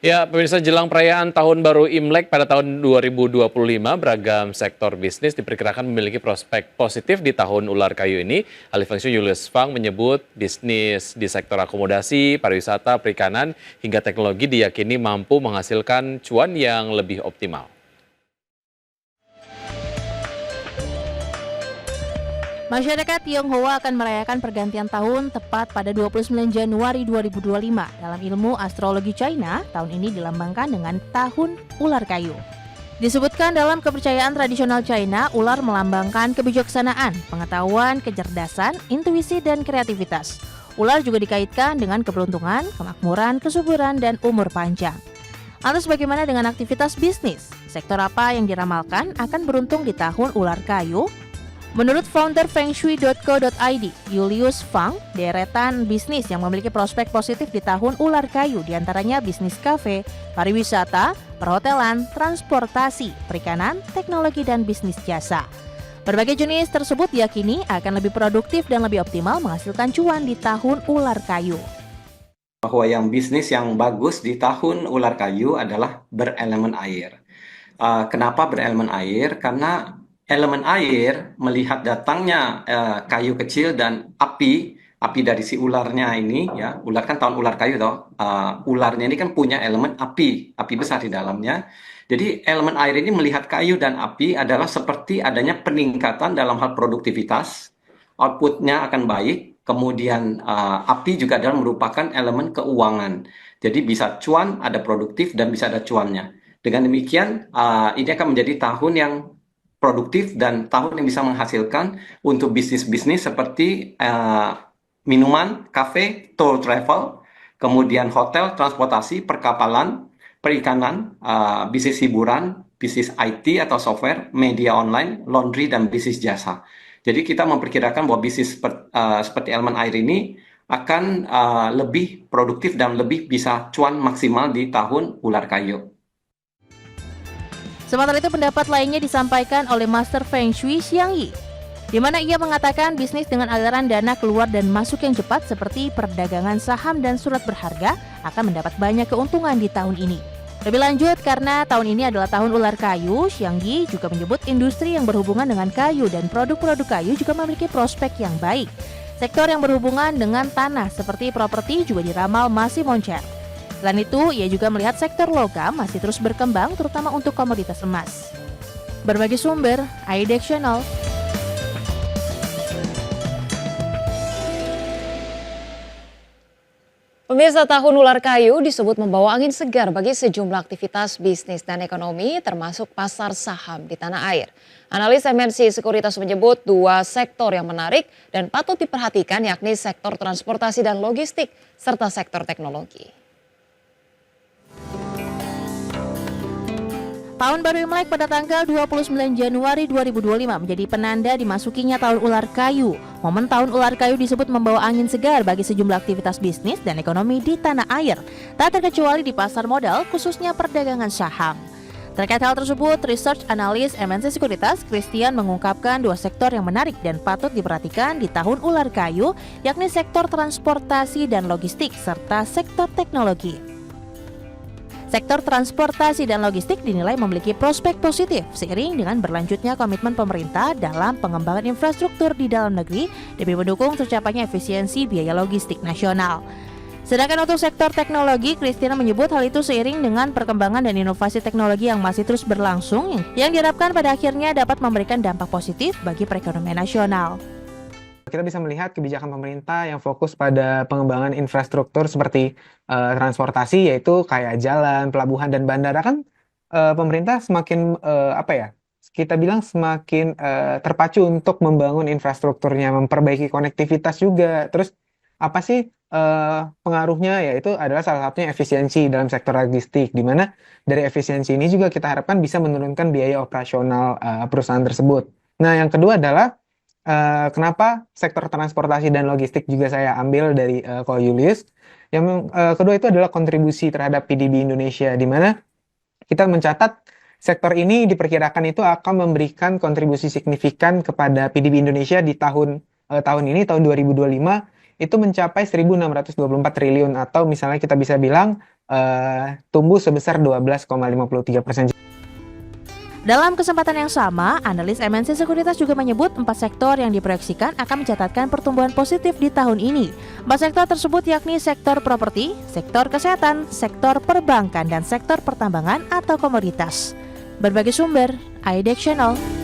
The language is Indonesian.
Ya, pemirsa jelang perayaan Tahun Baru Imlek pada tahun 2025, beragam sektor bisnis diperkirakan memiliki prospek positif di tahun ular kayu ini. Ahli Feng Shui Julius Fang menyebut bisnis di sektor akomodasi, pariwisata, perikanan, hingga teknologi diyakini mampu menghasilkan cuan yang lebih optimal. Masyarakat Tionghoa akan merayakan pergantian tahun tepat pada 29 Januari 2025. Dalam ilmu astrologi China, tahun ini dilambangkan dengan tahun ular kayu. Disebutkan dalam kepercayaan tradisional China, ular melambangkan kebijaksanaan, pengetahuan, kecerdasan, intuisi, dan kreativitas. Ular juga dikaitkan dengan keberuntungan, kemakmuran, kesuburan, dan umur panjang. Lantas bagaimana dengan aktivitas bisnis? Sektor apa yang diramalkan akan beruntung di tahun ular kayu? Menurut founder fengshui.co.id, Julius Fang, deretan bisnis yang memiliki prospek positif di tahun ular kayu diantaranya bisnis kafe, pariwisata, perhotelan, transportasi, perikanan, teknologi, dan bisnis jasa. Berbagai jenis tersebut diyakini akan lebih produktif dan lebih optimal menghasilkan cuan di tahun ular kayu. Bahwa yang bisnis yang bagus di tahun ular kayu adalah berelemen air. Kenapa berelemen air? Karena elemen air melihat datangnya kayu kecil dan api dari si ularnya ini, ya, ular kan tahun ular kayu toh, ularnya ini kan punya elemen api besar di dalamnya. Jadi elemen air ini melihat kayu dan api adalah seperti adanya peningkatan dalam hal produktivitas, outputnya akan baik. Kemudian api juga adalah merupakan elemen keuangan. Jadi bisa cuan, ada produktif, dan bisa ada cuannya. Dengan demikian, ini akan menjadi tahun yang produktif dan tahun yang bisa menghasilkan untuk bisnis-bisnis seperti minuman, kafe, tour travel, kemudian hotel, transportasi, perkapalan, perikanan, bisnis hiburan, bisnis IT atau software, media online, laundry, dan bisnis jasa. Jadi kita memperkirakan bahwa bisnis seperti elemen air ini akan lebih produktif dan lebih bisa cuan maksimal di tahun ular kayu. Sementara itu pendapat lainnya disampaikan oleh Master Feng Shui Xiang Yi, di mana ia mengatakan bisnis dengan aliran dana keluar dan masuk yang cepat seperti perdagangan saham dan surat berharga akan mendapat banyak keuntungan di tahun ini. Lebih lanjut, karena tahun ini adalah tahun ular kayu, Xiang Yi juga menyebut industri yang berhubungan dengan kayu dan produk-produk kayu juga memiliki prospek yang baik. Sektor yang berhubungan dengan tanah seperti properti juga diramal masih moncer. Selain itu, ia juga melihat sektor logam masih terus berkembang, terutama untuk komoditas emas. Berbagai sumber, IDEX Channel. Pemirsa, tahun ular kayu disebut membawa angin segar bagi sejumlah aktivitas bisnis dan ekonomi, termasuk pasar saham di tanah air. Analis MNC Sekuritas menyebut dua sektor yang menarik dan patut diperhatikan, yakni sektor transportasi dan logistik, serta sektor teknologi. Tahun Baru Imlek pada tanggal 29 Januari 2025 menjadi penanda dimasukinya tahun ular kayu. Momen tahun ular kayu disebut membawa angin segar bagi sejumlah aktivitas bisnis dan ekonomi di tanah air, tak terkecuali di pasar modal, khususnya perdagangan saham. Terkait hal tersebut, research analis MNC Sekuritas Christian mengungkapkan dua sektor yang menarik dan patut diperhatikan di tahun ular kayu, yakni sektor transportasi dan logistik serta sektor teknologi. Sektor transportasi dan logistik dinilai memiliki prospek positif seiring dengan berlanjutnya komitmen pemerintah dalam pengembangan infrastruktur di dalam negeri demi mendukung tercapainya efisiensi biaya logistik nasional. Sedangkan untuk sektor teknologi, Christina menyebut hal itu seiring dengan perkembangan dan inovasi teknologi yang masih terus berlangsung yang diharapkan pada akhirnya dapat memberikan dampak positif bagi perekonomian nasional. Kita bisa melihat kebijakan pemerintah yang fokus pada pengembangan infrastruktur seperti transportasi, yaitu kayak jalan, pelabuhan, dan bandara kan pemerintah semakin kita bilang semakin terpacu untuk membangun infrastrukturnya, memperbaiki konektivitas juga. Terus apa sih pengaruhnya? Yaitu adalah salah satunya efisiensi dalam sektor logistik, di mana dari efisiensi ini juga kita harapkan bisa menurunkan biaya operasional perusahaan tersebut. Nah, yang kedua adalah kenapa sektor transportasi dan logistik juga saya ambil dari Ko Julius. Yang kedua itu adalah kontribusi terhadap PDB Indonesia, di mana kita mencatat sektor ini diperkirakan itu akan memberikan kontribusi signifikan kepada PDB Indonesia di tahun ini, tahun 2025, itu mencapai 1.624 triliun, atau misalnya kita bisa bilang tumbuh sebesar 12,53%. Dalam kesempatan yang sama, analis MNC Sekuritas juga menyebut 4 sektor yang diproyeksikan akan mencatatkan pertumbuhan positif di tahun ini. 4 sektor tersebut yakni sektor properti, sektor kesehatan, sektor perbankan, dan sektor pertambangan atau komoditas. Berbagai sumber, IDEX Channel.